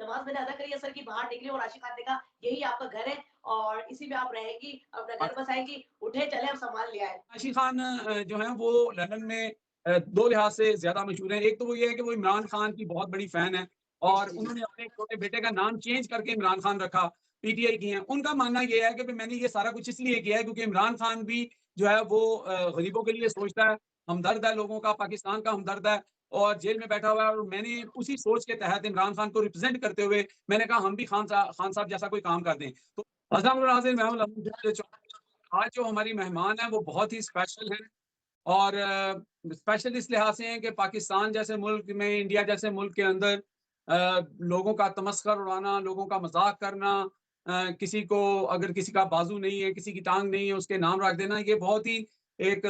नमाज मैंने अदा करी असर की, बाहर निकली और आशिक खान ने कहा यही आपका घर है और इसी में आप रहेंगी, अपना घर बसाएंगी, उठे चले अब संभाल लिया है। आशिक खान जो है वो लंदन में दो लिहाज से ज्यादा मशहूर है। एक तो वो ये है कि वो इमरान खान की बहुत बड़ी फैन है और जी, जी। उन्होंने अपने छोटे बेटे का नाम चेंज करके इमरान खान रखा। पीटीआई की है, उनका मानना ये है कि मैंने ये सारा कुछ इसलिए किया है क्योंकि इमरान खान भी जो है वो गरीबों के लिए सोचता है, हमदर्द है लोगों का, पाकिस्तान का हमदर्द है और जेल में बैठा हुआ है। और मैंने उसी सोच के तहत इमरान खान को रिप्रेजेंट करते हुए मैंने कहा हम भी खान साहब जैसा कोई काम कर दें। तो आज जो हमारी मेहमान है वो बहुत ही स्पेशल है और स्पेशल इस लिहाज से हैं कि पाकिस्तान जैसे मुल्क में, इंडिया जैसे मुल्क के अंदर लोगों का तमस्खर उड़ाना, लोगों का मजाक करना, किसी को अगर किसी का बाजू नहीं है, किसी की टांग नहीं है, उसके नाम रख देना, ये बहुत ही एक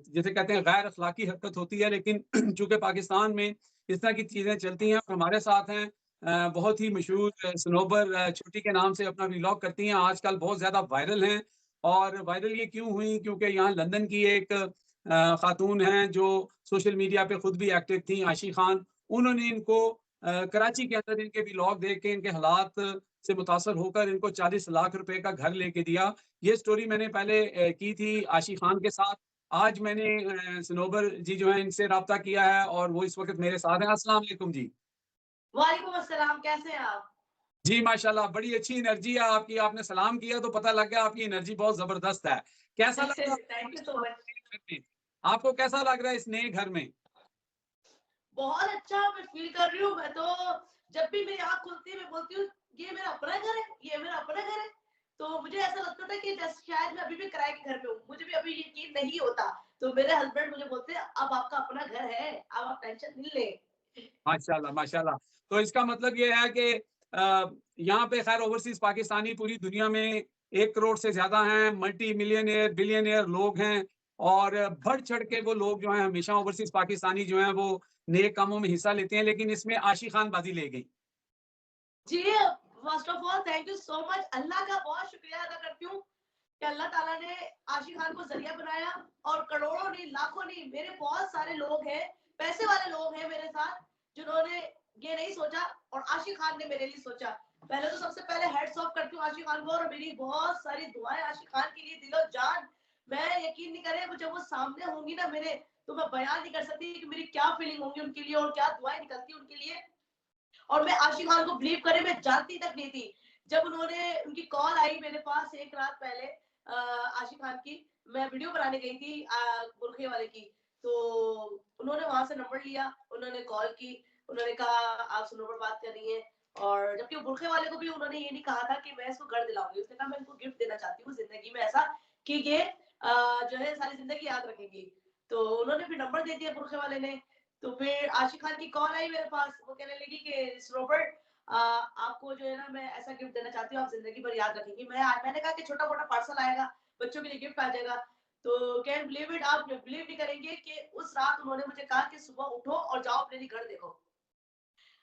जिसे कहते हैं गैर अखलाकी हरकत होती है। लेकिन चूंकि पाकिस्तान में इस तरह की चीजें चलती हैं, हमारे साथ हैं बहुत ही मशहूर सनोबर छोटी के नाम से अपना व्लॉग करती हैं, आजकल बहुत ज्यादा वायरल हैं। और वायरल ये क्यों हुई? क्योंकि यहाँ लंदन की एक खातून हैं जो सोशल मीडिया पे खुद भी एक्टिव थी, आशी खान। उन्होंने इनको कराची के अंदर इनके व्लॉग देख के, इनके हालात से मुतासर होकर इनको 40 लाख रुपए का घर लेके दिया। ये स्टोरी मैंने पहले की थी आशी खान के साथ। आज मैंने सनोबर जी जो है इनसे राब्ता किया है और वो इस वक्त मेरे साथ हैं। अस्सलाम वालेकुम जी। वालेकुम अस्सलाम, कैसे हैं आप? जी माशाल्लाह, बड़ी अच्छी एनर्जी है आपकी। आपने सलाम किया तो पता लग गया आपकी एनर्जी बहुत जबरदस्त है। कैसा लग रहा थैंक यू सो मच। है? आपको कैसा लग रहा है इस नए घर में? बहुत अच्छा मैं फील कर रही हूँ। मैं तो जब भी मेरी आँख खुलती है मैं बोलती हूँ ये मेरा अपना घर है, ये मेरा अपना घर है। तो मुझे ऐसा लगता था कि जैसे शायद मैं अभी भी किराए के घर पे हूँ। मुझे भी अभी यकीन नहीं होता। तो मेरे हस्बैंड मुझे बोलते हैं अब आपका अपना घर है, अब आप टेंशन नहीं लें। माशाल्लाह, माशाल्लाह। तो इसका मतलब ये है कि यहाँ पे खैर ओवरसीज़ पाकिस्तानी पूरी दुनिया में 1 करोड़ से ज़्यादा हैं, मल्टी मिलियनेयर, बिलियनेयर लोग हैं और बढ़-चढ़ के वो लोग जो हैं हमेशा ओवरसीज़ पाकिस्तानी जो हैं वो नेक कामों में हिस्सा लेते हैं, लेकिन इसमें आशी खान बाजी ले गई। जी, first of all thank you so much. Allah का बहुत शुक्रिया अदा करती हूँ कि अल्लाह ताला ने आशिक खान को ज़रिया बनाया और करोड़ों नहीं, लाखों नहीं, मेरे बहुत सारे लोग हैं, पैसे वाले लोग हैं मेरे साथ, जिन्होंने ये नहीं सोचा और आशिक खान ने मेरे लिए सोचा। पहले तो सबसे पहले हैट्स ऑफ करती हूँ आशिक खान को और मेरी बहुत सारी दुआएँ आशिक खान के लिए दिलो जान। मैं यकीन नहीं करें जब वो सामने होंगी ना मेरे, तो मैं बयान नहीं कर सकती कि मेरी क्या फीलिंग होंगी उनके लिए और क्या दुआएँ निकलती उनके लिए। और मैं आशिक खान को बिलीव करे मैं जानती तक नहीं थी। जब उन्होंने उनकी कॉल आई मेरे पास एक रात पहले आशिक खान की, मैं वीडियो बनाने गई थी बुरखे वाले की। तो उन्होंने वहां से नंबर लिया, उन्होंने कॉल की, उन्होंने कहा आप सुनो पर बात कर रही हैं। और जबकि बुरखे वाले को भी उन्होंने ये नहीं कहा था कि मैं इसको घर दिलाऊंगी, उसने कहा मैं इनको गिफ्ट देना चाहती हूँ जिंदगी में ऐसा कि ये जो है सारी जिंदगी याद रखेगी। तो उन्होंने फिर नंबर दे दिया बुरखे वाले ने। तो फिर आशिक खान की कॉल आई मेरे पास, वो कहने लगी कि रॉबर्ट आपको जो है ना मैं ऐसा गिफ्ट देना चाहती हूँ आप जिंदगी भर याद रखेंगी। मैंने कहा कि छोटा मोटा पार्सल आएगा, बच्चों के लिए गिफ्ट आ जाएगा। तो कैन बिलीव इट, आप बिलीव नहीं करेंगे कि उस रात उन्होंने मुझे कहा कि सुबह उठो और जाओ अपने लिए घर देखो।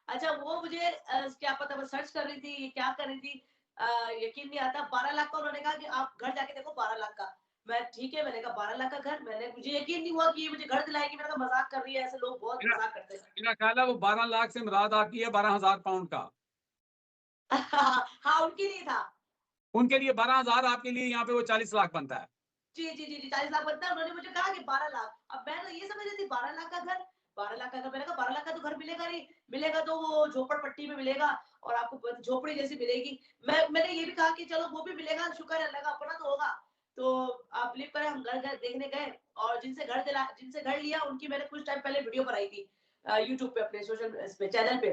अच्छा वो मुझे क्या पता मैं सर्च कर रही थी, ये क्या कर रही थी, यकीन नहीं आता 12 लाख का उन्होंने कहा कि आप घर जाके देखो 12 लाख का। मैं ठीक है, मैंने कहा 12 लाख का घर, मुझे यकीन नहीं हुआ कि ये मुझे घर दिलाएगी। मैंने कहा मजाक कर रही है, ऐसे लोग बहुत मेरा मजाक करते हैं। मेरा ख्याल है वो 12 लाख से मुराद आपकी है 12,000 पाउंड का। हाँ, उनकी नहीं था। उनके लिए 12,000, आपके लिए यहाँ पे वो 40 लाख बनता है। जी, जी, जी, जी, 40 लाख बनता है। उन्होंने मुझे कहा कि 12 लाख। अब मैं तो ये समझ रही थी 12 लाख का घर, 12 लाख का घर। मैंने कहा 12 लाख का तो घर मिलेगा नहीं, मिलेगा तो वो झोपड़पट्टी में मिलेगा और आपको झोपड़ी जैसी मिलेगी। मैंने ये भी कहा कि चलो वो भी मिलेगा, शुक्र है अल्लाह का, अपना तो होगा। तो आप बिलीव करें हम घर घर देखने गए और जिनसे घर लिया उनकी मैंने कुछ टाइम पहले वीडियो बनाई थी यूट्यूब पे अपने सोशल इस पे चैनल पे।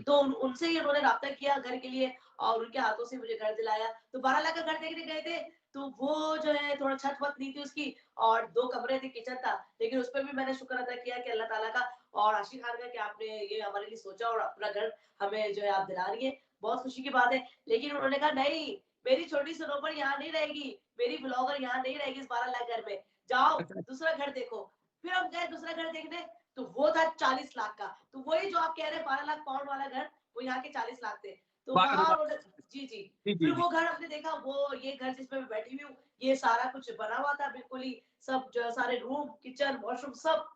तो उनसे ही उन्होंने राब्ता किया घर के लिए और उनके हाथों से मुझे घर दिलाया। तो 12 लाख का घर देखने गए थे, तो वो जो है थोड़ा छत-वत नहीं थी उसकी और 2 कमरे थे, किचन था। लेकिन उसपे भी मैंने शुक्र अदा किया कि अल्लाह ताला का और आशिक खान का कि आपने ये हमारे लिए सोचा और अपना घर हमें जो है आप दिला रही हैं। बहुत खुशी की बात है। लेकिन उन्होंने कहा नहीं, मेरी छोटी सनोबर यहाँ नहीं रहेगी, मेरी ब्लॉगर यहाँ नहीं रहेगी इस 12 लाख घर में। जाओ अच्छा, दूसरा घर देखो। फिर हम गए दूसरा घर देखने, तो वो था 40 लाख का। तो वही जो आप कह रहे हैं 12 लाख पाउंड वाला घर, वो यहाँ के 40 लाख थे। तो 12 वहाँ लाख। उन्होंने जी, जी। जी, फिर जी, जी। वो घर हमने देखा, वो ये घर जिसमें मैं बैठी हुई हूँ, ये सारा कुछ बना हुआ था बिल्कुल ही, सब जो है सारे रूम, किचन, वॉशरूम सब,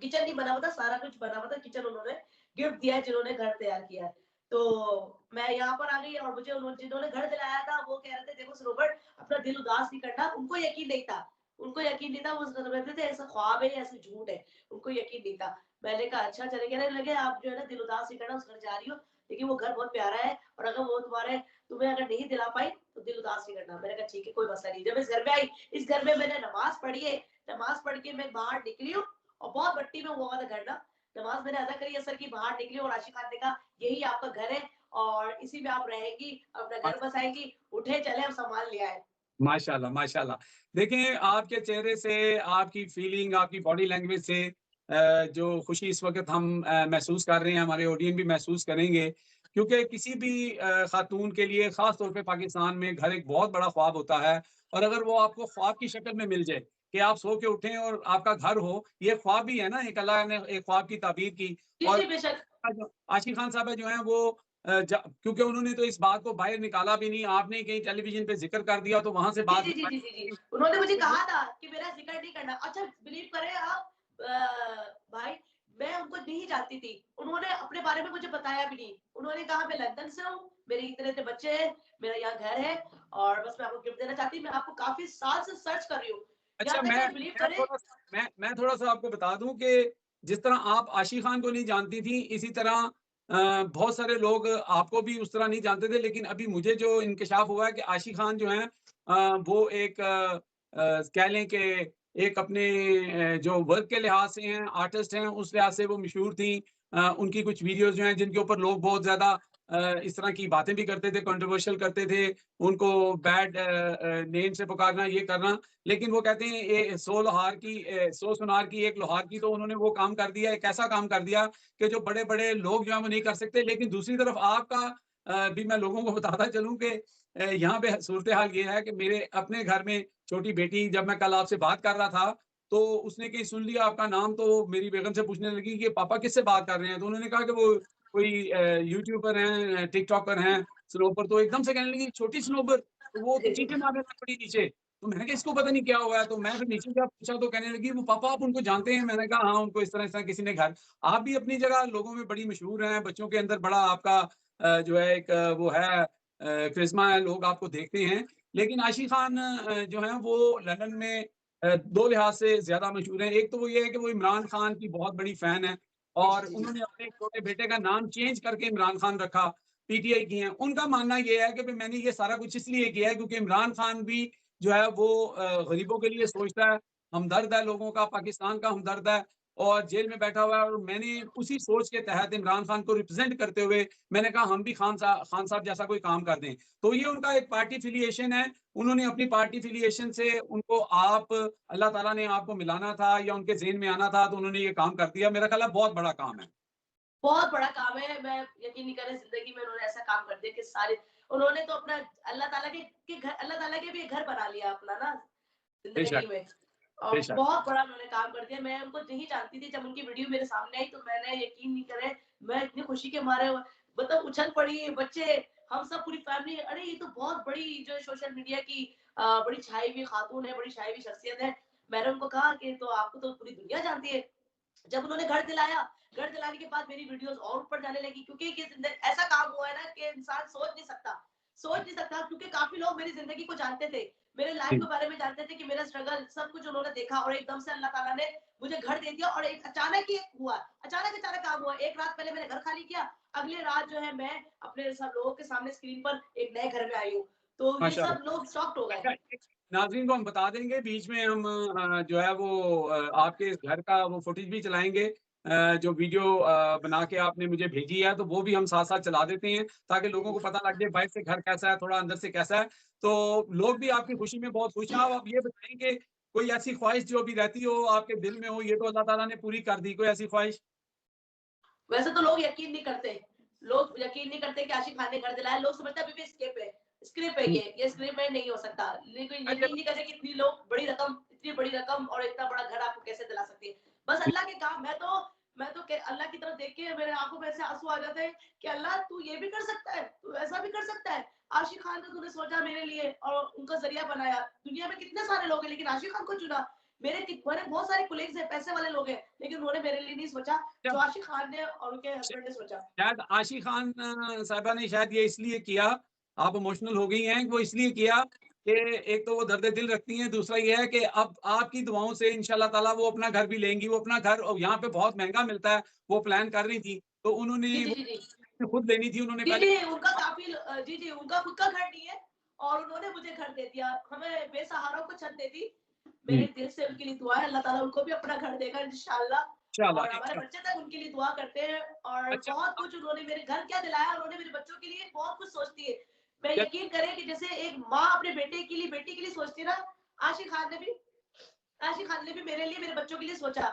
किचन नहीं बना हुआ था, सारा कुछ बना हुआ था। किचन उन्होंने गिफ्ट दिया है जिन्होंने घर तैयार किया है। तो मैं यहाँ पर आ गई और मुझे जिन्होंने घर दिलाया था वो कह रहे थे देखो रॉबर्ट अपना दिल उदास नहीं करना। उनको यकीन नहीं था, उनको यकीन नहीं था, वो समझते थे ऐसा ख्वाब है, ऐसा झूठ है, उनको यकीन नहीं था। मैंने कहा अच्छा चले, कहने लगे आप जो है ना दिल उदास नहीं करना, उस घर जा रही हो, लेकिन वो घर बहुत प्यारा है और अगर वो तुम्हें अगर नहीं दिला पाई तो दिल उदास नहीं करना। मैंने कहा ठीक है कोई मसला नहीं। जब इस घर में आई, इस घर में मैंने नमाज पढ़ी है, नमाज पढ़ के मैं बाहर निकली हूँ और बहुत भट्टी में हुआ था घर ना, नमाज मैंने अदा करी असर की, बाहर निकली और आशिक खान ने कहा यही आपका घर है और इसी में आप रहेंगी, अपना घर बसाएंगी, उठे चले अब सामान ले आए। माशाल्लाह, माशाल्लाह। देखें, आपके चेहरे से, आपकी फीलिंग, आपकी बॉडी लैंग्वेज से जो खुशी इस वक़्त हम महसूस कर रहे हैं, हमारे ऑडियंस भी महसूस करेंगे, क्योंकि किसी भी खातून के लिए ख़ास तौर पे पाकिस्तान में घर एक बहुत बड़ा ख्वाब होता है और अगर वो आपको ख्वाब की शक्ल में मिल जाए कि आप सो के उठें और आपका घर हो, ये ख्वाब ही है ना, एक अल्लाह ने एक ख्वाब की ताबीर की। जी, और जी, बेशक। जो आशिक खान साहब जो हैं वो क्योंकि उन्होंने तो इस बात को बाहर निकाला भी नहीं, आपने कहीं टेलीविज़न पे ज़िक्र कर दिया तो वहाँ से जी, बात जी, जी, जी, जी, जी। निकाली। उन्होंने मुझे कहा था कि मेरा ज़िक्र नहीं करना। अच्छा बिलीव करें आप भाई, मैं उनको नहीं जानती थी। उन्होंने अपने बारे में मुझे बताया भी नहीं। उन्होंने कहा मैं लंदन से हूँ, मेरे इतने-इतने बच्चे हैं, मेरा यहाँ घर है और बस मैं आपको गिफ्ट देना चाहती हूँ। मैं आपको काफ़ी साल से सर्च कर रही हूँ। अच्छा, यहाँ तक आप बिलीव मैं करें। थोड़ा-सा मैं थोड़ा-सा आपको बता दूँ कि जिस तरह आप आशिक खान को नहीं जानती थी, इसी तरह बहुत सारे लोग आपको भी उस तरह नहीं जानते थे, लेकिन अभी मुझे जो इंकशाफ हुआ है कि आशिक खान जो हैं वो एक कह लें कि एक अपने जो वर्क के लिहाज से हैं, आर्टिस्ट हैं, उस लिहाज से वो मशहूर थी। उनकी कुछ वीडियोज़ जो हैं, जिनके ऊपर लोग बहुत ज़्यादा इस तरह की बातें भी करते थे, कंट्रोवर्शियल करते थे, उनको बैड नेम से पुकारना, ये करना। लेकिन वो कहते हैं ये 100 सुनार की एक लोहार की, तो उन्होंने वो काम कर दिया, एक ऐसा काम कर दिया कि जो बड़े-बड़े लोग जो हैं वो नहीं कर सकते। लेकिन दूसरी तरफ आपका भी मैं लोगों को बताता चलूँ कि यहाँ पे सूरत-ए-हाल ये है कि मेरे अपने घर में छोटी बेटी जब मैं कल आपसे बात कर रहा था, तो उसने कहीं सुन लिया आपका नाम तो मेरी बेगम से पूछने लगी कि पापा किससे बात कर रहे हैं? तो उन्होंने कहा कि वो कोई यूट्यूबर हैं, टिकटॉकर हैं, स्नोपर। तो एकदम से कहने लगी छोटी स्नोपर, तो वो तो चीखें मारने लग पड़ी नीचे। तो मैंने कहा इसको पता नहीं क्या हुआ है, तो मैं फिर नीचे जब पूछा तो कहने लगी वो पापा आप उनको जानते हैं? मैंने कहा हाँ, उनको इस तरह किसी ने घर। आप भी अपनी जगह लोगों में बड़ी मशहूर हैं, बच्चों के अंदर बड़ा आपका जो है एक वो है करिश्मा है, लोग आपको देखते हैं। लेकिन आशिक खान जो हैं वो लंदन में 2 लिहाज से ज़्यादा मशहूर हैं। एक तो वो ये है कि वो इमरान खान की बहुत बड़ी फ़ैन हैं जी, और जी, जी, जी। उन्होंने अपने छोटे बेटे का नाम चेंज करके इमरान खान रखा। पीटीआई की हैं। उनका मानना ये है कि भई मैंने ये सारा कुछ इसलिए किया है क्योंकि इमरान खान भी जो है वो गरीबों के लिए सोचता है, हमदर्द है लोगों का, पाकिस्तान का हमदर्द है और जेल में बैठा हुआ है और मैंने उसी सोच के तहत इमरान खान को रिप्रेज़ेंट करते हुए मैंने कहा हम भी खान साहब जैसा कोई काम कर दें। तो ये उनका एक पार्टी एफ़िलिएशन है। उन्होंने अपनी पार्टी एफ़िलिएशन से उनको अल्लाह ताला ने आपको मिलाना था या उनके ज़हन में आना था तो उन्होंने ये काम कर दिया। मेरा ख़्याल है बहुत बड़ा काम है। बहुत बड़ा काम है। मैं यकीन नहीं कर रही ज़िंदगी में उन्होंने ऐसा काम कर दिया कि सारे उन्होंने तो अपना अल्लाह ताला के घर, अल्लाह ताला के भी एक घर बना लिया अपना ना बेशक, ज़िंदगी में। और बेशक। बहुत बड़ा उन्होंने काम कर दिया। मैं उनको नहीं जानती थी, जब उनकी वीडियो मेरे सामने आई तो मैंने यकीन नहीं करे, मैं इतनी खुशी के मारे मतलब उछल पड़ी, बच्चे, हम सब पूरी फैमिली, अरे ये तो बहुत बड़ी जो सोशल मीडिया की बड़ी छाई हुई खातून है, बड़ी छाई हुई शख्सियत है। मैंने उनको कहा कि तो आपको तो पूरी दुनिया जानती है। जब उन्होंने घर दिलाया, घर दिलाने के बाद मेरी वीडियोज़ और ऊपर जाने लगी क्योंकि ये ऐसा काम हुआ है ना कि इंसान सोच नहीं सकता क्योंकि काफ़ी लोग मेरी ज़िंदगी को जानते थे, मेरे लाइफ़ जी, के बारे में जानते थे कि मेरा स्ट्रगल सब कुछ उन्होंने देखा और एकदम से अल्लाह ताला ने मुझे घर दे दिया और एक अचानक ही हुआ, अचानक काम हुआ। एक रात पहले मैंने घर खाली किया, अगले रात जो है मैं अपने सब लोगों के सामने स्क्रीन पर एक नए घर में आई हूँ। तो ये सब माशाअल्लाह। लोग शॉक्ड हो गए। अच्छा, एक नाज़रीन को हम बता देंगे बीच में हम जो है वो आपके इस घर का वो फुटेज भी चलाएँगे जो वीडियो बना के आपने मुझे भेजी है, तो वो भी हम साथ-साथ चला देते हैं, ताकि जी, लोगों जी। को पता लग जाए बाहर से घर कैसा है, थोड़ा अंदर से कैसा है। तो लोग भी आपकी खुशी में बहुत खुश हैं। अब आप ये बताएँ कि कोई ऐसी ख्वाहिश जो अभी रहती हो, आपके दिल में हो, ये तो अल्लाह ताला ने पूरी कर दी, कोई ऐसी ख्वाहिश? वैसे तो लोग यकीन नहीं करते। लोग यकीन नहीं करते कि आशिक खान ने घर दिलाया। लोग समझते हैं अभी भी स्क्रिप्ट है हुँ। ये स्क्रिप्ट में नहीं हो सकता। लेकिन अच्छा, यकीन नहीं करते कि इतनी बड़ी रकम और इतना बड़ा घर आपको कैसे दिला सकती है। बस अल्लाह के काम। मैं तो अल्लाह की तरफ देख के मेरे आँखों में ऐसे आँसू आ जाते हैं कि अल्लाह तू ये भी कर सकता है, तू ऐसा भी कर सकता है। आशिक खान को तूने सोचा मेरे लिए और उनका ज़रिया बनाया। दुनिया में कितने सारे लोग हैं लेकिन आशिक खान को चुना। मेरे बहुत सारे कोलीग्स हैं, पैसे वाले लोग हैं, लेकिन उन्होंने मेरे लिए नहीं सोचा जो आशिक खान ने और उनके हस्बैंड ने सोचा। शायद आशी खान साहिबा ने शायद ये इसलिए किया, आप इमोशनल हो गई हैं, वो इसलिए किया कि एक तो वो दर्द दिल रखती हैं, दूसरा ये है कि अब आपकी दुआओं से इंशाल्लाह ताला वो अपना घर भी लेंगी। वो अपना घर और यहाँ पे बहुत महँगा मिलता है, वो प्लान कर रही थी, तो उन्होंने जी, जी, वो जी, जी। खुद लेनी थी, उन्होंने जी, पहले जी, उनका काफ़ी जी, जी, उनका खुद का घर नहीं है और उन्होंने मुझे घर दे दिया। हमें बेसहाराओं को छत दे दी। मेरे जी, दिल से उनके लिए दुआ है, अल्लाह ताला उनको भी अपना घर देगा इंशाअल्लाह इंशाल्लाह, और हमारे इंशाल्लाह। बच्चे तक उनके लिए दुआ करते हैं और अच्छा, बहुत कुछ उन्होंने मेरे घर क्या दिलाया, उन्होंने मेरे बच्चों के लिए बहुत कुछ सोचती है। मैं जब यकीन करें कि जैसे एक माँ अपने बेटे के लिए, बेटी के लिए सोचती है ना, आशिक खान ने भी आशिक खान ने भी मेरे लिए, मेरे बच्चों के लिए सोचा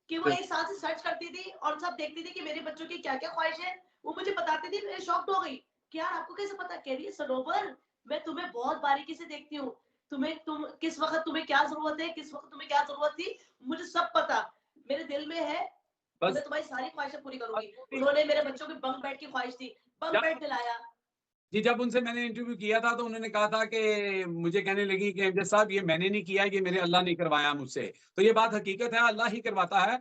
कि वो एक साल से सर्च करती थी और सब देखती थी कि मेरे बच्चों की क्या-क्या ख्वाहिश है। वो मुझे बताती थी, मैं शॉक्ड हो गई कि यार आपको कैसे पता? कह रही है सनोवर, मैं तुम्हें बहुत बारीकी से देखती हूँ। तुम किस वक़्त तुम्हें क्या ज़रूरत है, किस वक़्त तुम्हें क्या ज़रूरत थी, मुझे सब पता। मेरे दिल में है, बस मैं तुम्हारी सारी ख्वाहिशें पूरी बस करूँगी। वो भी उन्होंने मेरे बच्चों की बंक बेड की ख्वाहिश थी, बंक जब बेड दिलाया। जी, जब उनसे मैंने इंटरव्यू किया था तो उन्होंने कहा था कि मुझे कहने लगी कि अमजद साहब ये मैंने नहीं किया, ये मेरे अल्लाह ने करवाया मुझसे। तो ये बात हकीकत है, अल्लाह ही करवाता है।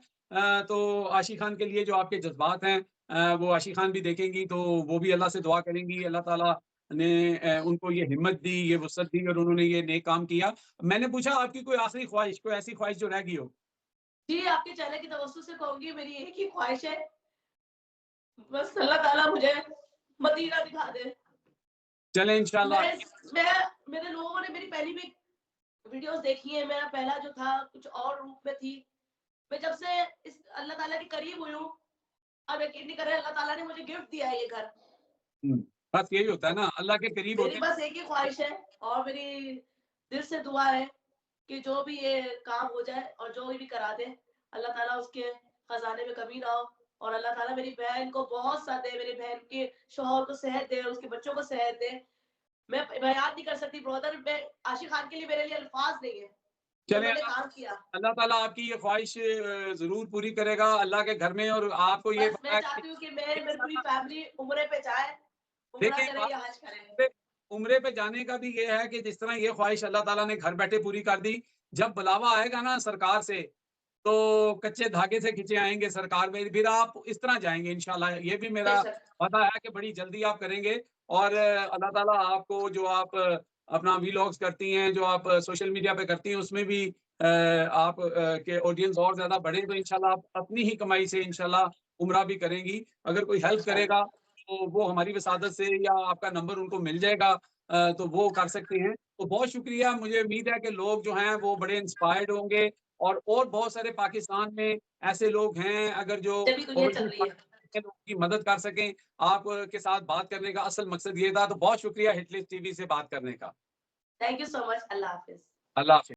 तो आशी खान के लिए जो आपके जज़्बात हैं वो आशी खान भी देखेंगी तो वो भी अल्लाह से दुआ करेंगी। अल्लाह ताला ने उनको ये हिम्मत दी, ये वुसअत दी और उन्होंने ये नेक काम किया। मैंने पूछा आपकी कोई आखिरी ख्वाहिश, कोई ऐसी ख्वाहिश जो रह गई हो? जी, आपके चेहरे की तवज्जो से कहूँगी मेरी एक ही ख्वाहिश है, बस अल्लाह ताला मुझे मदीना दिखा दे। चलें इंशाल्लाह। मैं मैं मेरे लोगों ने मेरी पहली भी वीडियोस देखी है, मेरा पहला जो था कुछ और रूप में थी। मैं जब से इस अल्लाह ताला के करीब हुई हूँ, आप यकीन नहीं कर रहे, अल्लाह ताला ने मुझे गिफ्ट दिया है ये घर। हुँ, बस यही होता है ना, अल्लाह के करीब मेरी होते हैं। बस एक ही ख्वाहिश है और मेरी दिल से दुआ है कि जो भी ये काम हो जाए और जो भी करा दे, अल्लाह ताला उसके खजाने में कमी ना हो और अल्लाह ताला मेरी बहन को बहुत साथ दे, मेरी बहन के शौहर को सेहत दे, उसके बच्चों को सेहत दे। मैं बयान नहीं कर सकती ब्रदर, मैं आशिक खान के लिए मेरे लिए अल्फाज नहीं है, जो चलें उन्होंने काम किया। अल्लाह ताला आपकी ये ख़्वाहिश ज़रूर पूरी करेगा अल्लाह के घर में और आपको ये बस मैं पता है कि चाहती हूँ कि मैं एक मेरी पूरी साल फैमिली उम्रे पे जाए, उम्रा देखिए करे या हज करे। पे उम्रे पे जाने का भी ये है कि जिस तरह ये ख़्वाहिश अल्लाह ताला ने घर बैठे पूरी कर दी, जब बुलावा आएगा ना सरकार से, तो कच्चे धागे से खींचे आएँगे सरकार में, फिर आप इस तरह जाएँगे इंशाल्लाह। ये भी मेरा बेशक, वादा है कि बड़ी जल्दी आप करेंगे और अल्लाह ताला आपको जो आप अपना व्लॉग्स करती हैं, जो आप सोशल मीडिया पे करती हैं, उसमें भी आप के ऑडियंस और ज़्यादा बढ़े तो इंशाल्लाह आप अपनी ही कमाई से इंशाल्लाह उम्रा भी करेंगी। अगर कोई हेल्प इंशाल्लाह। करेगा, तो वो हमारी वसादत से या आपका नंबर उनको मिल जाएगा तो वो कर सकते हैं। तो बहुत शुक्रिया, मुझे उम्मीद है कि लोग जो हैं वो बड़े इंस्पायर्ड होंगे और बहुत सारे पाकिस्तान में ऐसे लोग हैं अगर जो जब दुनिया चल ओवरसीज़ रही है। के लोगों की मदद कर सकें, आप के साथ बात करने का असल मकसद ये था। तो बहुत शुक्रिया हिटलिस्ट टीवी से बात करने का। Thank you so much. Allah हाफ़िज़। अल्लाह हाफ़िज़।